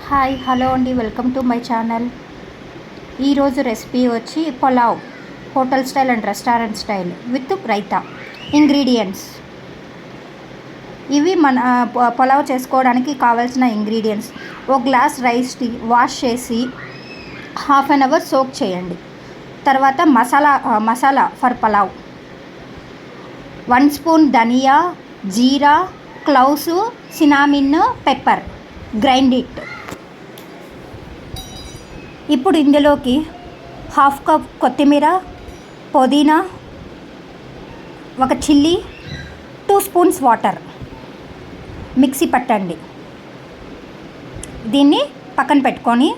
Hi hello అండి, welcome to my channel. ఈరోజు recipe వచ్చి pulao, hotel style and restaurant style with raita. Ingredients ఇవి మన పులావ్ చేసుకోవడానికి కావాల్సిన ఇంగ్రీడియంట్స్. ఒక గ్లాస్ రైస్ని వాష్ చేసి హాఫ్ అన్ అవర్ సోక్ చేయండి. తర్వాత masala for pulao 1 spoon dhania, jeera, cloves, cinnamon, pepper, grind it. ఇప్పుడు ఇందులోకి హాఫ్ కప్ కొత్తిమీర, పుదీనా, ఒక చిల్లీ, 2 స్పూన్స్ వాటర్ మిక్సీ పట్టండి. దీన్ని పక్కన పెట్టుకొని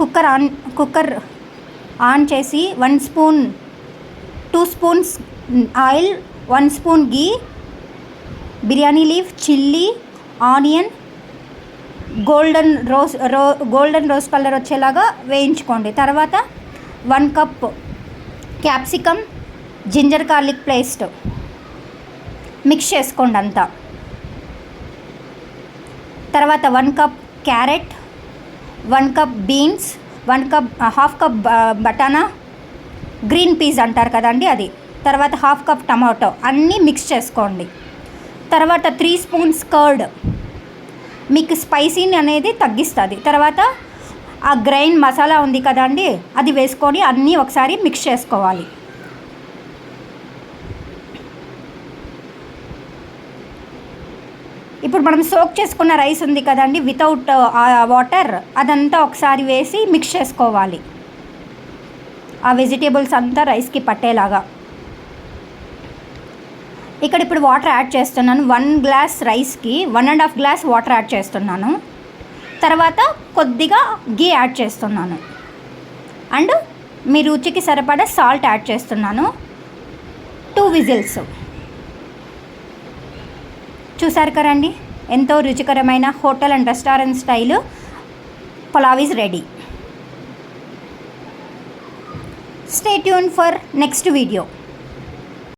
కుక్కర్ ఆన్ చేసి 2 spoons oil, 1 spoon ghee, biryani leaf, chilli, onion golden rose colour వచ్చేలాగా వేయించుకోండి. తర్వాత 1 cup capsicum, ginger garlic paste mix చేసుకోండి అంతా. తర్వాత 1 cup carrot, 1 cup beans, half cup బటానా, గ్రీన్ పీస్ అంటారు కదండి అది. తర్వాత హాఫ్ కప్ టమాటో అన్నీ మిక్స్ చేసుకోండి. తర్వాత 3 స్పూన్స్ కర్డ్ మీకు స్పైసీని అనేది తగ్గిస్తుంది. తర్వాత ఆ గ్రైండ్ మసాలా ఉంది కదండి, అది వేసుకొని అన్నీ ఒకసారి మిక్స్ చేసుకోవాలి. ఇప్పుడు మనం సోక్ చేసుకున్న రైస్ ఉంది కదండి వితౌట్ వాటర్, అదంతా ఒకసారి వేసి మిక్స్ చేసుకోవాలి. ఆ వెజిటేబుల్స్ అంతా రైస్కి పట్టేలాగా. ఇప్పుడు వాటర్ యాడ్ చేస్తున్నాను. 1 గ్లాస్ రైస్కి 1.5 గ్లాస్ వాటర్ యాడ్ చేస్తున్నాను. తర్వాత కొద్దిగా గీ యాడ్ చేస్తున్నాను. అండ్ మీ రుచికి సరిపడా సాల్ట్ యాడ్ చేస్తున్నాను. 2 విజిల్స్. చూసారు కదండి, ఎంతో రుచికరమైన hotel and restaurant style pulao is ready. Stay tune for next video.